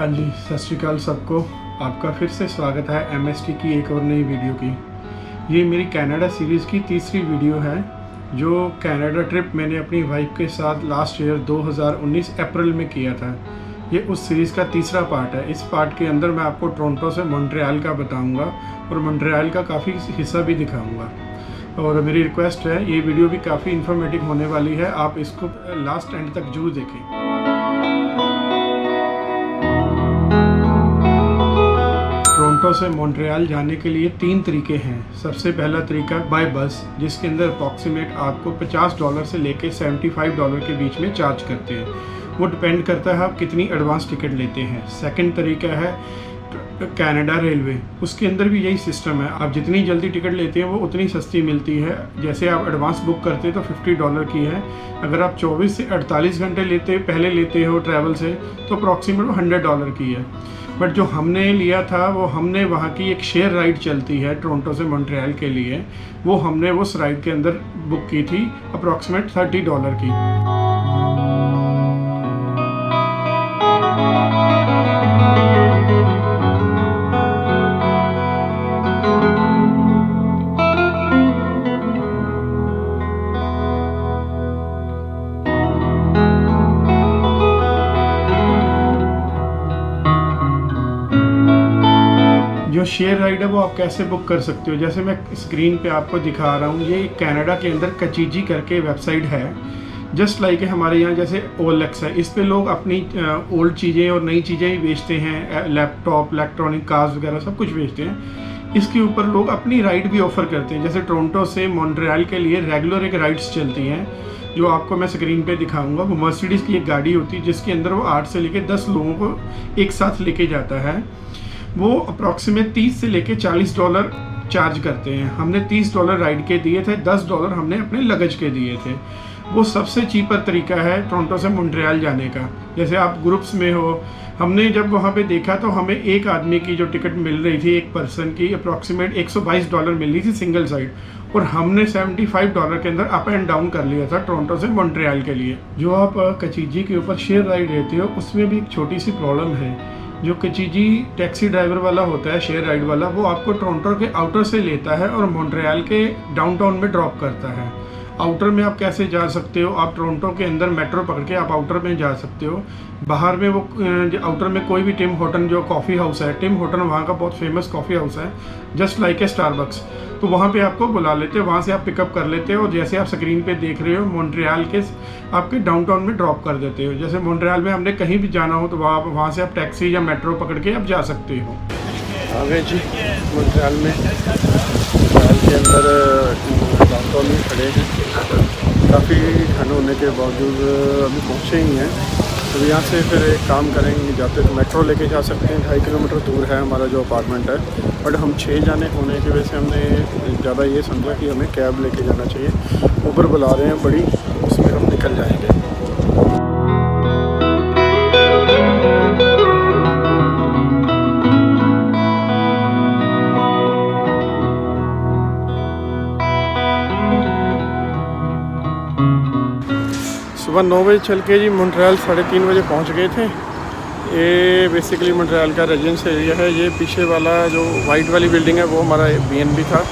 जी, सत श्री अकाल सबको। आपका फिर से स्वागत है MST की एक और नई वीडियो की। ये मेरी कनाडा सीरीज़ की तीसरी वीडियो है। जो कनाडा ट्रिप मैंने अपनी वाइफ के साथ लास्ट ईयर 2019 अप्रैल में किया था, ये उस सीरीज़ का तीसरा पार्ट है। इस पार्ट के अंदर मैं आपको टोरंटो से मॉन्ट्रियल का बताऊंगा और मॉन्ट्रियल का काफ़ी हिस्सा भी दिखाऊंगा। और मेरी रिक्वेस्ट है, ये वीडियो भी काफ़ी इन्फॉर्मेटिव होने वाली है, आप इसको लास्ट एंड तक जरूर देखें। टोरंटो से मॉन्ट्रियल जाने के लिए 3 तरीके हैं। सबसे पहला तरीका बाय बस, जिसके अंदर अप्रॉक्सीमेट आपको $50 से लेके $75 के बीच में चार्ज करते हैं। वो डिपेंड करता है आप कितनी एडवांस टिकट लेते हैं। सेकंड तरीका है कनाडा रेलवे, उसके अंदर भी यही सिस्टम है। आप जितनी जल्दी टिकट लेते हैं वो उतनी सस्ती मिलती है। जैसे आप एडवांस बुक करते हैं तो $50 की है। अगर आप 24 से 48 घंटे पहले लेते हो ट्रैवल से तो अप्रॉक्सीमेट $100 की है। बट जो हमने लिया था वो हमने वहाँ की एक शेयर राइड चलती है टोरंटो से मॉन्ट्रियल के लिए, वो हमने उस राइड के अंदर बुक की थी अप्रॉक्सीमेट $30 की। जो शेयर राइड है वो आप कैसे बुक कर सकते हो, जैसे मैं स्क्रीन पे आपको दिखा रहा हूँ। ये कनाडा के अंदर कचीजी करके वेबसाइट है, जस्ट लाइक हमारे यहाँ जैसे OLX है। इस पे लोग अपनी ओल्ड चीज़ें और नई चीज़ें भी बेचते हैं, लैपटॉप, इलेक्ट्रॉनिक कार्स वगैरह सब कुछ बेचते हैं। इसके ऊपर लोग अपनी राइड भी ऑफर करते हैं। जैसे टोरंटो से मॉन्ट्रियल के लिए रेगुलर एक राइड्स चलती हैं, जो आपको मैं स्क्रीन पे दिखाऊंगा। वो मर्सिडीज़ की एक गाड़ी होती है जिसके अंदर वो 8 से लेके 10 लोगों को एक साथ लेके जाता है। वो अप्रॉक्सीमेट $30 से लेके $40 चार्ज करते हैं। हमने $30 राइड के दिए थे, $10 हमने अपने लगेज के दिए थे। वो सबसे चीपर तरीका है टोरंटो से मॉन्ट्रियल जाने का। जैसे आप ग्रुप्स में हो, हमने जब वहाँ पे देखा तो हमें एक आदमी की जो टिकट मिल रही थी, एक पर्सन की अप्रॉक्सीमेट $122 मिल रही थी सिंगल साइड, और हमने $75 के अंदर अप एंड डाउन कर लिया था टोरंटो से मॉन्ट्रियल के लिए। जो आप कचीजी के ऊपर शेयर राइड लेते हो उसमें भी एक छोटी सी प्रॉब्लम है। जो कचीजी टैक्सी ड्राइवर वाला होता है, शेयर राइड वाला, वो आपको टोरंटो के आउटर से लेता है और मॉन्ट्रियल के डाउनटाउन में ड्रॉप करता है। आउटर में आप कैसे जा सकते हो, आप टोरंटो के अंदर मेट्रो पकड़ के आप आउटर में जा सकते हो। बाहर में वो आउटर में कोई भी टिम हॉर्टन जो कॉफ़ी हाउस है, टिम हॉर्टन वहाँ का बहुत फेमस कॉफ़ी हाउस है, जस्ट लाइक ए स्टारबक्स, तो वहाँ पे आपको बुला लेते हैं, वहाँ से आप पिकअप कर लेते हो और जैसे आप स्क्रीन पे देख रहे हो मॉन्ट्रियल के आपके डाउनटाउन में ड्रॉप कर देते हो। जैसे मॉन्ट्रियल में हमने कहीं भी जाना हो तो वहाँ से आप टैक्सी या मेट्रो पकड़ के आप जा सकते हो। आगे जी मॉन्ट्रियल में के अंदर डाउनटाउन में खड़े हैं। काफ़ी ठंड होने के बावजूद अभी पहुँचे ही हैं। तो यहाँ से फिर एक काम करेंगे, जाते तो मेट्रो लेके जा सकते हैं। 2.5 किलोमीटर दूर है हमारा जो अपार्टमेंट है, बट हम 6 जाने होने की वजह से हमने ज़्यादा ये समझा कि हमें कैब लेके जाना चाहिए। ऊबर बुला रहे हैं बड़ी, उसमें हम निकल जाएंगे। सुबह 9 बजे चल के जी मॉन्ट्रियल 3:30 बजे पहुंच गए थे। ये बेसिकली मॉन्ट्रियल का रेजिडेंस एरिया है। ये पीछे वाला जो वाइट वाली बिल्डिंग है वो हमारा BNB था।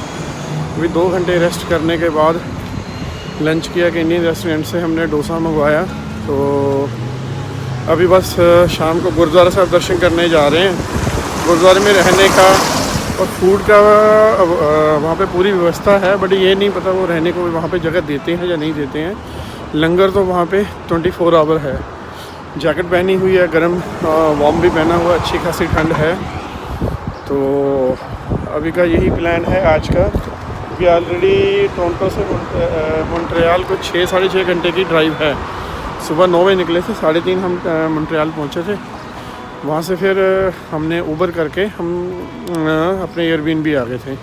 अभी 2 घंटे रेस्ट करने के बाद लंच किया कि इंडियन रेस्टोरेंट से हमने डोसा मंगवाया। तो अभी बस शाम को गुरुद्वारा साहब दर्शन करने जा रहे हैं। गुरुद्वारे में रहने का और फूड का वहाँ पे पूरी व्यवस्था है, बट ये नहीं पता वो रहने को वहाँ पे जगह देते हैं या नहीं देते हैं। लंगर तो वहाँ पे 24 आवर है। जैकेट पहनी हुई है, गर्म वार्म भी पहना हुआ, अच्छी खासी ठंड है। तो अभी का यही प्लान है आज का, क्योंकि ऑलरेडी टोरंटो से मॉन्ट्रियल को 6 साढ़े 6 घंटे की ड्राइव है। सुबह 9 बजे निकले थे, 3:30 हम मॉन्ट्रियल पहुँचे थे। वहाँ से फिर हमने ऊबर करके हम अपने एयरबीएनबी आ गए थे।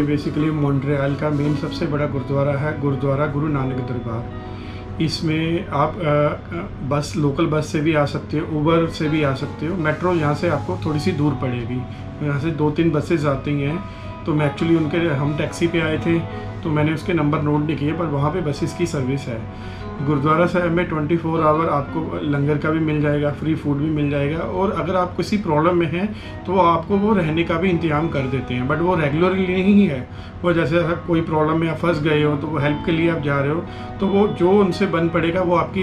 बेसिकली मॉन्ट्रियल का मेन सबसे बड़ा गुरुद्वारा है, गुरुद्वारा गुरु नानक दरबार। इसमें आप लोकल बस से भी आ सकते हो, ऊबर से भी आ सकते हो। मेट्रो यहाँ से आपको थोड़ी सी दूर पड़ेगी, यहाँ से 2-3 बसेस आती हैं। तो मैं एक्चुअली हम टैक्सी पे आए थे तो मैंने उसके नंबर नोट नहीं किए, पर वहाँ पे बसेस की सर्विस है। गुरुद्वारा साहब में 24 आवर आपको लंगर का भी मिल जाएगा, फ्री फूड भी मिल जाएगा, और अगर आप किसी प्रॉब्लम में हैं तो आपको वो रहने का भी इंतजाम कर देते हैं। बट वो रेगुलरली नहीं है, वो जैसे अगर कोई प्रॉब्लम में आप फंस गए हो तो वो हेल्प के लिए आप जा रहे हो तो वो जो उनसे बन पड़ेगा वो आपकी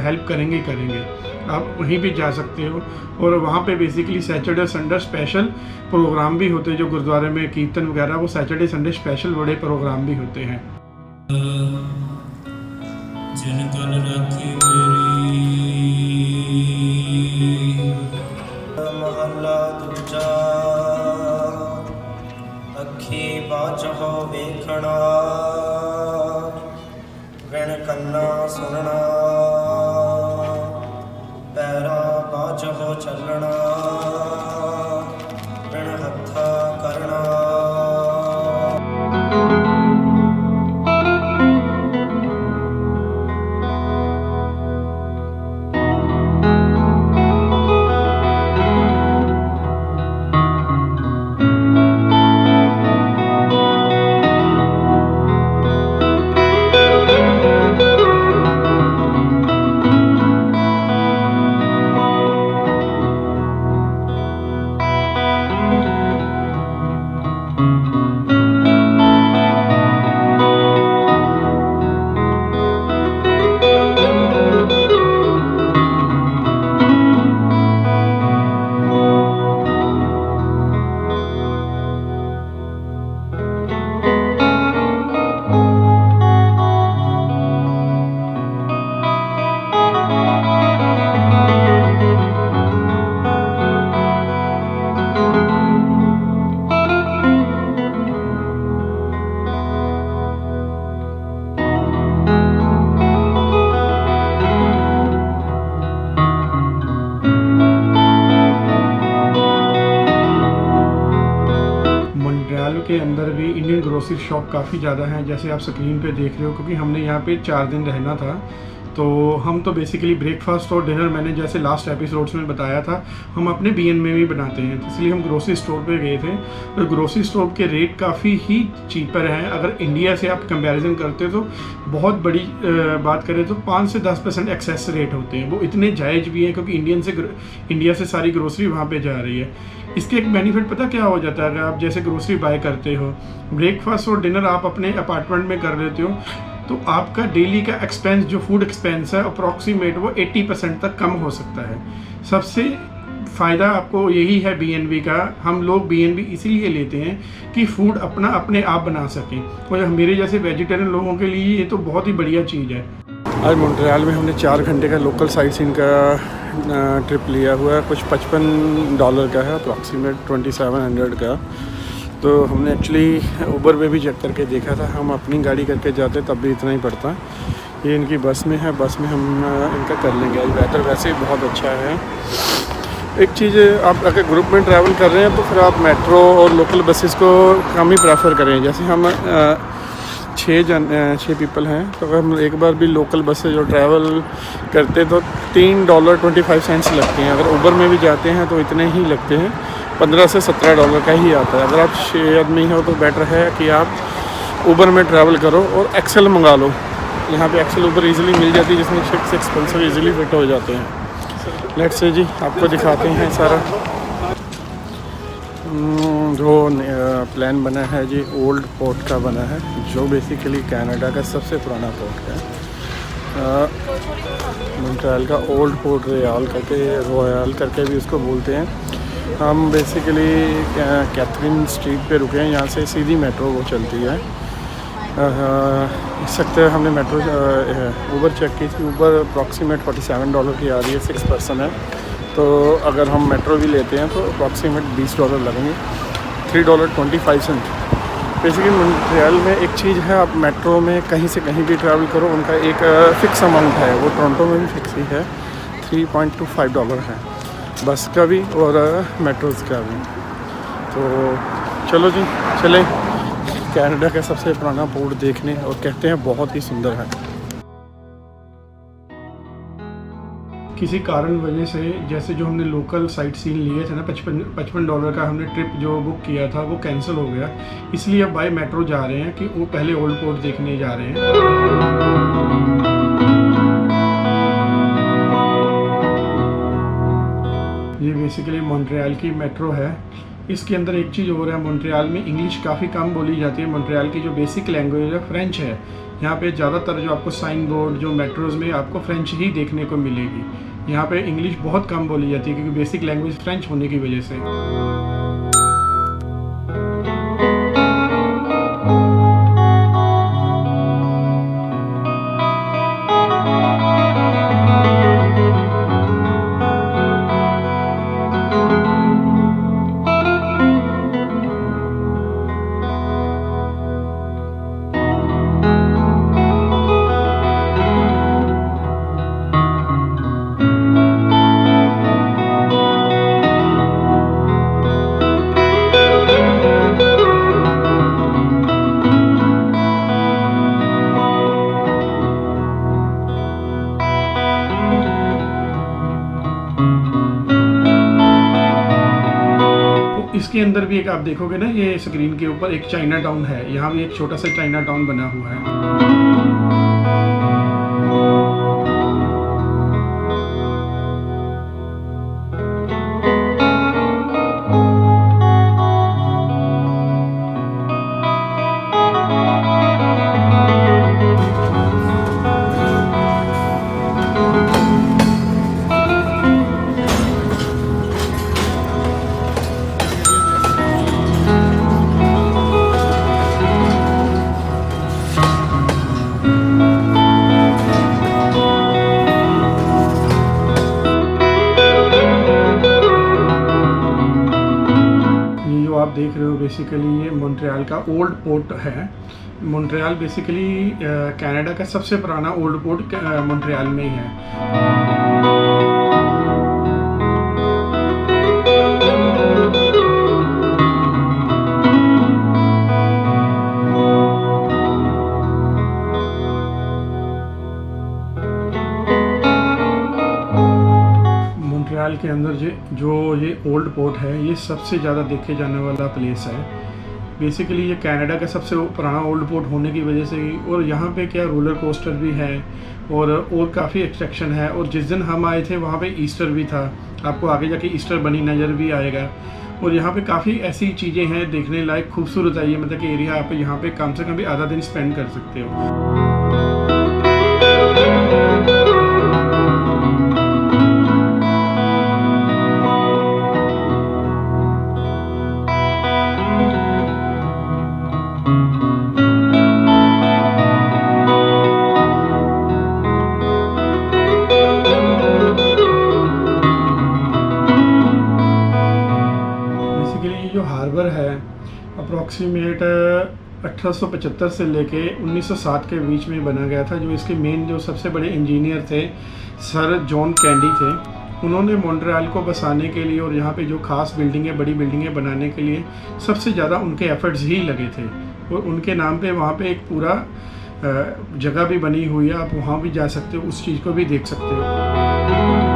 हेल्प करेंगे ही करेंगे। आप वहीं भी जा सकते हो। और वहाँ पे बेसिकली सैटरडे और संडे स्पेशल प्रोग्राम भी होते हैं, जो गुरुद्वारे में कीर्तन वगैरह, वो सैटरडे संडे स्पेशल बड़े प्रोग्राम भी होते हैं। जिन कल राखी मेरी महला दूजा अखी बाचहो वेखना विण कन्ना सुनना पैरा बाचहो चलना विण हत्था करना। के अंदर भी इंडियन ग्रोसरी शॉप काफ़ी ज़्यादा हैं, जैसे आप स्क्रीन पे देख रहे हो। क्योंकि हमने यहाँ पे 4 दिन रहना था तो हम तो बेसिकली ब्रेकफास्ट और डिनर, मैंने जैसे लास्ट एपिसोड्स में बताया था, हम अपने बीएन में भी बनाते हैं, तो इसलिए हम ग्रोसरी स्टोर पे गए थे। तो ग्रोसरी स्टोर के रेट काफ़ी ही चीपर हैं। अगर इंडिया से आप कंपैरिजन करते हो तो बहुत बड़ी बात करें तो 5 से 10% एक्सेस रेट होते हैं। वो इतने जायज़ भी हैं क्योंकि इंडिया से सारी ग्रोसरी वहाँ पर जा रही है। इसके एक बेनिफिट पता क्या हो जाता है, अगर आप जैसे ग्रोसरी बाय करते हो, ब्रेकफास्ट और डिनर आप अपने अपार्टमेंट में कर लेते हो, तो आपका डेली का एक्सपेंस, जो फूड एक्सपेंस है, अप्रॉक्सीमेट वो 80% तक कम हो सकता है। सबसे फ़ायदा आपको यही है बीएनबी का। हम लोग बीएनबी इसीलिए लेते हैं कि फूड अपने आप बना सकें, और मेरे जैसे वेजिटेरियन लोगों के लिए ये तो बहुत ही बढ़िया चीज़ है। आज मॉन्ट्रियल में हमने 4 घंटे का लोकल साइट सीइंग का ट्रिप लिया हुआ है। कुछ $55 का है, अप्रॉक्सीमेट 2700 का। तो हमने एक्चुअली ऊबर पे भी चेक करके देखा था, हम अपनी गाड़ी करके जाते तब भी इतना ही पड़ता। ये इनकी बस में है, बस में हम इनका कर लेंगे। आज वेदर वैसे ही बहुत अच्छा है। एक चीज़, आप अगर ग्रुप में ट्रैवल कर रहे हैं तो फिर आप मेट्रो और लोकल बसेस को कम ही प्रेफर करें। जैसे हम 6 पीपल हैं, तो अगर हम एक बार भी लोकल बस से जो ट्रैवल करते तो $3.25 लगते हैं। अगर ऊबर में भी जाते हैं तो इतने ही लगते हैं, $15 से $17 का ही आता है। अगर आप 6 आदमी हो तो बेटर है कि आप ऊबर में ट्रैवल करो और एक्सेल मंगा लो। यहाँ पे एक्सेल ऊबर इजीली मिल जाती है, जिसमें 6 एक्सपेंसर इजीली फिट हो जाते हैं। लेट्स से जी आपको दिखाते हैं सारा जो प्लान बना है जी। ओल्ड पोर्ट का बना है, जो बेसिकली कनाडा का सबसे पुराना पोर्ट है। मॉन्ट्रियल का ओल्ड पोर्ट रॉयल करके भी उसको बोलते हैं। हम बेसिकली कैथरीन स्ट्रीट पे रुके हैं, यहाँ से सीधी मेट्रो वो चलती है। इस सकते हमने मेट्रो ऊबर चेक की थी, ऊबर अप्रॉक्सीमेट $47 की आ रही है, 6 पर्सन है। तो अगर हम मेट्रो भी लेते हैं तो अप्रॉक्सीमेट $20 लगेंगे, $3.25। बेसिकली मॉन्ट्रियल में एक चीज़ है, आप मेट्रो में कहीं से कहीं भी ट्रैवल करो, उनका एक फ़िक्स अमाउंट है। वो टोरंटो में भी फिक्स ही है, $3.25 है, बस का भी और मेट्रोज़ का भी। तो चलो जी चलें कनाडा का सबसे पुराना पोर्ट देखने, और कहते हैं बहुत ही सुंदर है। किसी कारण वजह से, जैसे जो हमने लोकल साइट सीन लिए थे ना, $55 का हमने ट्रिप जो बुक किया था वो कैंसिल हो गया, इसलिए अब बाय मेट्रो जा रहे हैं कि वो पहले ओल्ड पोर्ट देखने जा रहे हैं। ये बेसिकली मॉन्ट्रियल की मेट्रो है। इसके अंदर एक चीज़ और है, मॉन्ट्रियल में इंग्लिश काफ़ी कम बोली जाती है। मॉन्ट्रियल की जो बेसिक लैंग्वेज है फ्रेंच है। यहाँ पे ज़्यादातर जो आपको साइन बोर्ड जो मेट्रोज़ में आपको फ्रेंच ही देखने को मिलेगी। यहाँ पे इंग्लिश बहुत कम बोली जाती है क्योंकि बेसिक लैंग्वेज फ्रेंच होने की वजह से। इसके अंदर भी एक आप देखोगे ना, ये स्क्रीन के ऊपर एक चाइना टाउन है। यहाँ भी एक छोटा सा चाइना टाउन बना हुआ है। आप देख रहे हो बेसिकली ये मॉन्ट्रियल का ओल्ड पोर्ट है। मॉन्ट्रियल बेसिकली कनाडा का सबसे पुराना ओल्ड पोर्ट मॉन्ट्रियल में ही है। मॉन्ट्रियल के अंदर जो ये ओल्ड पोर्ट है, ये सबसे ज़्यादा देखे जाने वाला प्लेस है। बेसिकली ये कनाडा का सबसे पुराना ओल्ड पोर्ट होने की वजह से ही, और यहाँ पे क्या रोलर कोस्टर भी है और काफ़ी अट्रैक्शन है। और जिस दिन हम आए थे वहाँ पे ईस्टर भी था, आपको आगे जाके ईस्टर बनी नज़र भी आएगा। और यहाँ पे काफ़ी ऐसी चीज़ें हैं देखने लायक, खूबसूरत है ये, मतलब कि एरिया आप यहाँ पे कम से कम भी आधा दिन स्पेंड कर सकते हो। जो हार्बर है अप्रॉक्सीमेट 1875 से लेके 1907 के बीच में बना गया था। जो इसके मेन जो सबसे बड़े इंजीनियर थे सर जॉन कैंडी थे, उन्होंने मॉन्ट्रियल को बसाने के लिए और यहाँ पे जो खास बिल्डिंगें, बड़ी बिल्डिंगें बनाने के लिए सबसे ज़्यादा उनके एफर्ट्स ही लगे थे। और उनके नाम पे वहाँ पे एक पूरा जगह भी बनी हुई है, आप वहाँ भी जा सकते हो, उस चीज़ को भी देख सकते हो।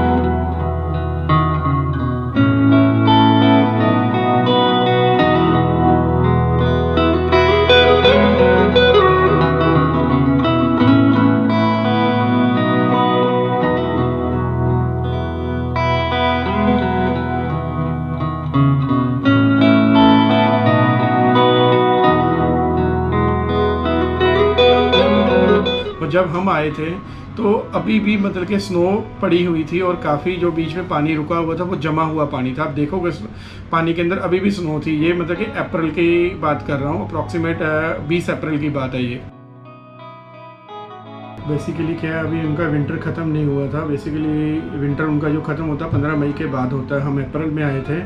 जब हम आए थे तो अभी भी मतलब कि स्नो पड़ी हुई थी और काफ़ी जो बीच में पानी रुका हुआ था वो जमा हुआ पानी था। आप देखोगे पानी के अंदर अभी भी स्नो थी। ये मतलब कि अप्रैल की बात कर रहा हूँ, अप्रॉक्सीमेट 20 अप्रैल की बात है ये। बेसिकली क्या है, अभी उनका विंटर ख़त्म नहीं हुआ था। बेसिकली विंटर उनका जो ख़त्म होता है 15 मई के बाद होता है। हम अप्रैल में आए थे,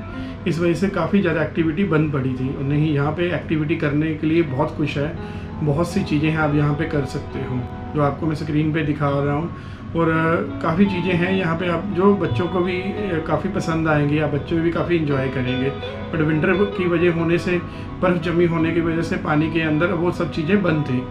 इस वजह से काफ़ी ज़्यादा एक्टिविटी बंद पड़ी थी। और नहीं, यहाँ पे एक्टिविटी करने के लिए बहुत कुछ है, बहुत सी चीज़ें हैं आप यहाँ पे कर सकते हो, जो आपको मैं स्क्रीन पे दिखा रहा हूँ। और काफ़ी चीज़ें हैं यहाँ पे आप जो बच्चों को भी काफ़ी पसंद आएंगी, या बच्चे भी काफ़ी इंजॉय करेंगे। बट विंटर की वजह होने से, बर्फ़ जमी होने की वजह से पानी के अंदर वो सब चीज़ें बंद थी।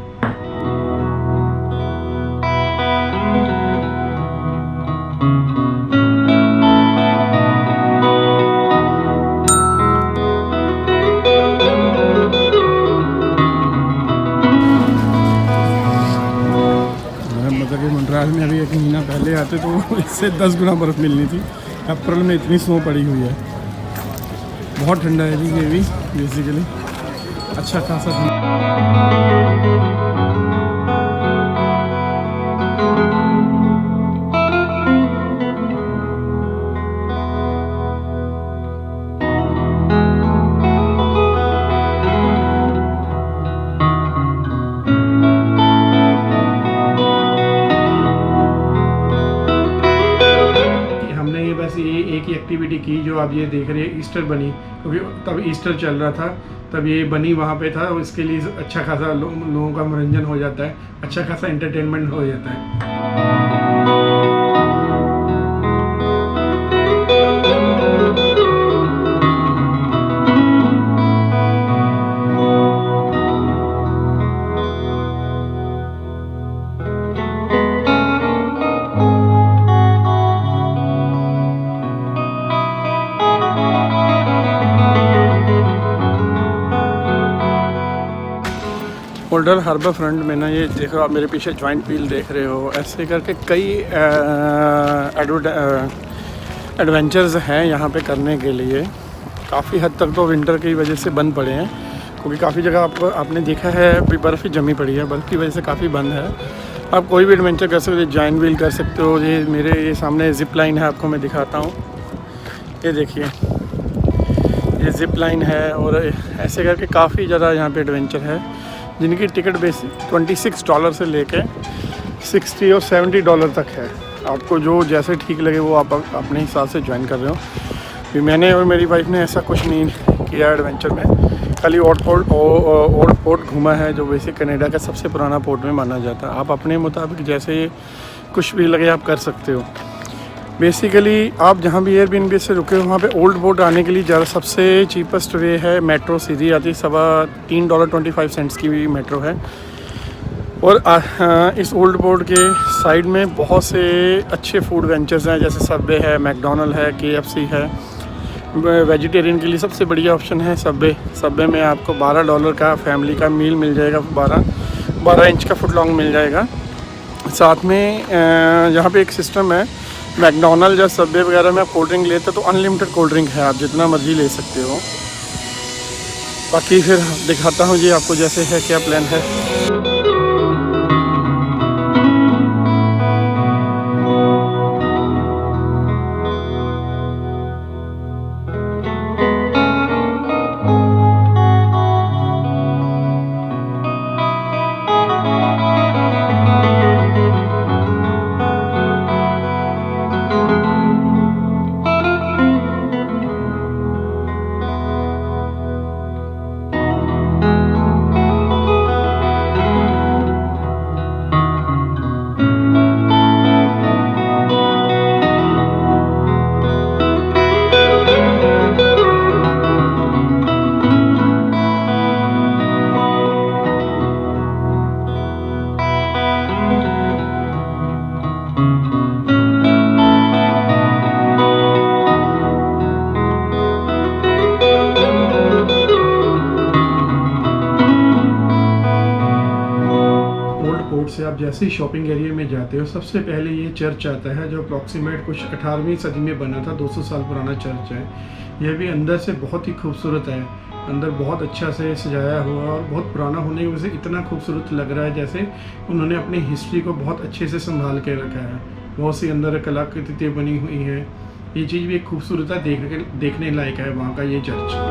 अप्रैल में अभी 1 महीना पहले आते तो इससे 10 गुना बर्फ़ मिलनी थी। अप्रैल में इतनी स्नो पड़ी हुई है। बहुत ठंडा है जी ये भी बेसिकली, अच्छा खासा ठंडा। हमने ये बस ये एक ही एक्टिविटी की जो आप ये देख रहे हैं, ईस्टर बनी, क्योंकि तब ईस्टर चल रहा था, तब ये बनी वहाँ पे था और इसके लिए अच्छा खासा लोगों का मनोरंजन हो जाता है, अच्छा खासा एंटरटेनमेंट हो जाता है। ओल्डर हार्बर फ्रंट में ना, ये देखो आप मेरे पीछे जॉइंट व्हील देख रहे हो, ऐसे करके कई एडवेंचर्स हैं यहाँ पे करने के लिए। काफ़ी हद तक तो विंटर की वजह से बंद पड़े हैं, क्योंकि काफ़ी जगह आपने देखा है अभी बर्फ़ ही जमी पड़ी है, बर्फ़ की वजह से काफ़ी बंद है। आप कोई भी एडवेंचर कर सकते हो, जॉइंट व्हील कर सकते हो। ये मेरे ये सामने ज़िप लाइन है, आपको मैं दिखाता हूँ, ये देखिए ये ज़िप लाइन है। और ऐसे करके काफ़ी ज़्यादा यहाँ पे एडवेंचर है, जिनकी टिकट बेसिक $26 से लेके $60 और $70 तक है। आपको जो जैसे ठीक लगे वो आप अपने हिसाब से ज्वाइन कर रहे हो। फिर मैंने और मेरी वाइफ ने ऐसा कुछ नहीं किया एडवेंचर में, खाली ओल्ड पोर्ट घूमा है, जो वैसे कनाडा का सबसे पुराना पोर्ट में माना जाता है। आप अपने मुताबिक जैसे कुछ भी लगे आप कर सकते हो। बेसिकली आप जहाँ भी एयरबीएनबी से रुके हो वहाँ पे ओल्ड पोर्ट आने के लिए ज़्यादा सबसे चीपेस्ट वे है, मेट्रो सीधी आती है, $3.25 की भी मेट्रो है। और इस ओल्ड पोर्ट के साइड में बहुत से अच्छे फूड वेंचर्स हैं, जैसे सबवे है, मैकडोनल्ड है, KFC है। वेजिटेरियन के लिए सबसे बढ़िया ऑप्शन है सबवे में आपको $12 का फैमिली का मील मिल जाएगा, 12 इंच का फुट लॉन्ग मिल जाएगा। साथ में यहाँ पे एक सिस्टम है, मैकडोनल्ड या सबवे वगैरह में आप कोल्ड ड्रिंक लेते हो तो अनलिमिटेड कोल्ड ड्रिंक है, आप जितना मर्जी ले सकते हो। बाकी फिर दिखाता हूँ जी आपको जैसे है क्या प्लान है। से आप जैसे ही शॉपिंग एरिया में जाते हो, सबसे पहले ये चर्च आता है, जो अप्रॉक्सीमेट कुछ 18वीं सदी में बना था, 200 साल पुराना चर्च है। यह भी अंदर से बहुत ही खूबसूरत है, अंदर बहुत अच्छा से सजाया हुआ और बहुत पुराना होने की वजह से इतना खूबसूरत लग रहा है, जैसे उन्होंने अपनी हिस्ट्री को बहुत अच्छे से संभाल के रखा है। बहुत सी अंदर कलाकृतियाँ बनी हुई हैं, ये चीज़ भी एक खूबसूरत है, देखने लायक है वहाँ का ये चर्च।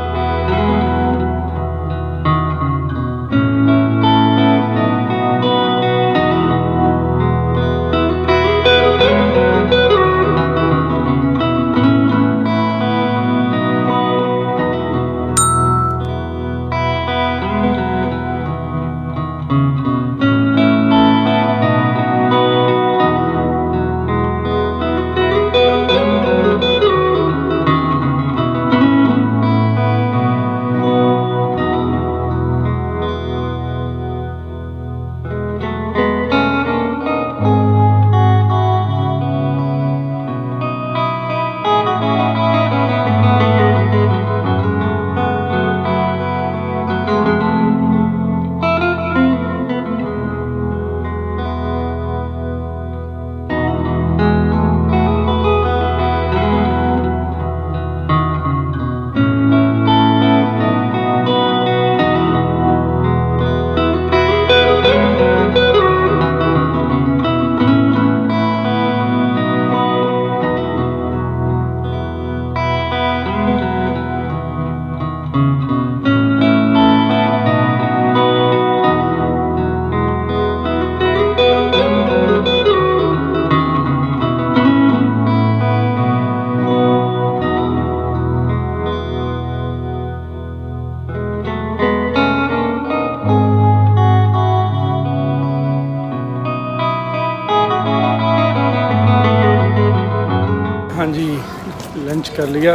कर लिया।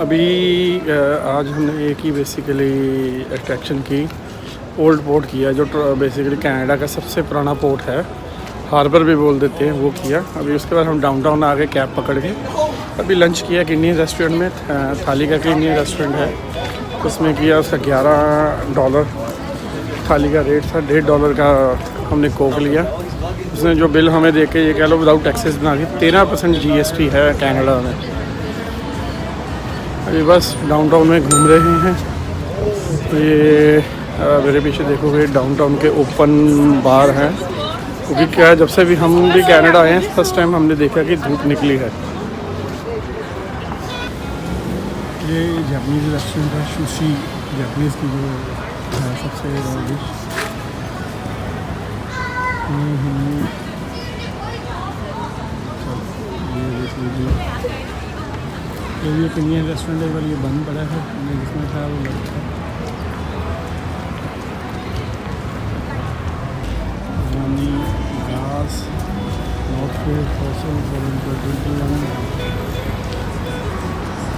अभी आज हमने एक ही बेसिकली अट्रैक्शन की, ओल्ड पोर्ट किया, जो बेसिकली कनाडा का सबसे पुराना पोर्ट है, हार्बर भी बोल देते हैं, वो किया। अभी उसके बाद हम डाउनटाउन आ गए कैब पकड़ के। अभी लंच किया एक इंडियन रेस्टोरेंट में, थाली का इंडियन रेस्टोरेंट है, उसमें किया। उसका $11 थाली का रेट था, $1.5 का हमने कोक लिया। उसने जो बिल हमें दे के, ये कह लो विदाउट टैक्सेस बना के, 13% GST है कनाडा में। अभी बस डाउनटाउन में घूम रहे हैं। ये मेरे पीछे देखोगे डाउनटाउन के ओपन बार हैं, क्योंकि क्या है, जब से भी हम भी कनाडा आए हैं फर्स्ट टाइम हमने देखा कि धूप निकली है। ये जापानीज़ रेस्टोरेंट है, सुशी जापानीज़ की जो है सबसे बड़ा डिश। ये देख लीजिए, ये इंडियन रेस्टोरेंट है, पर ये बंद पड़ा है, जिसमें था वो लगता है।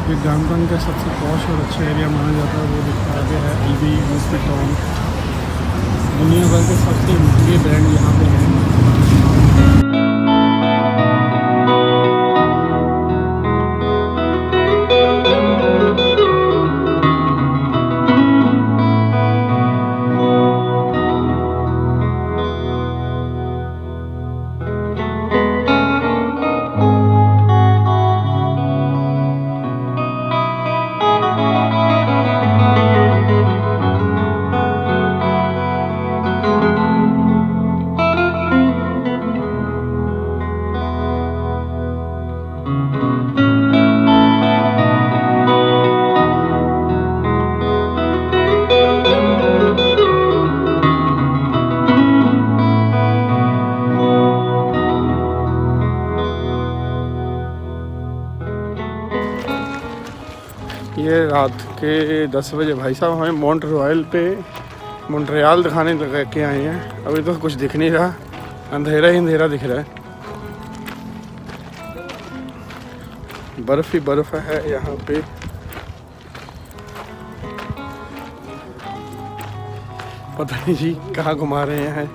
ये डाउनटाउन का सबसे पॉश और अच्छा एरिया माना जाता है, वो दिखा आगे है LV हॉस्पिटल। दुनिया भर के सबसे महंगे ब्रांड यहाँ पे हैं। ये रात के 10 बजे भाई साहब हमें मॉन्ट्रियल दिखाने लगा के आए हैं। अभी तो कुछ दिख नहीं रहा, अंधेरा ही अंधेरा दिख रहा है, बर्फ़ ही बर्फ़ है यहाँ पे। पता नहीं जी कहाँ घुमा रहे हैं।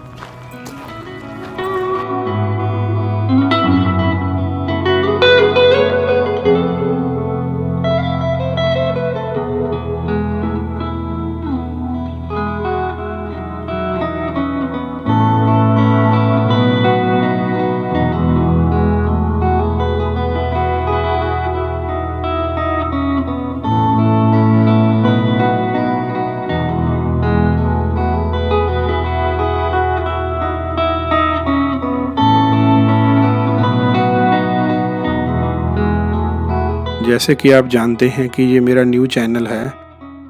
जैसे कि आप जानते हैं कि ये मेरा न्यू चैनल है,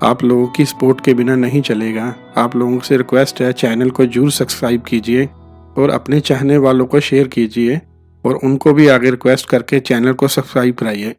आप लोगों की सपोर्ट के बिना नहीं चलेगा। आप लोगों से रिक्वेस्ट है, चैनल को जरूर सब्सक्राइब कीजिए और अपने चाहने वालों को शेयर कीजिए, और उनको भी आगे रिक्वेस्ट करके चैनल को सब्सक्राइब कराइए।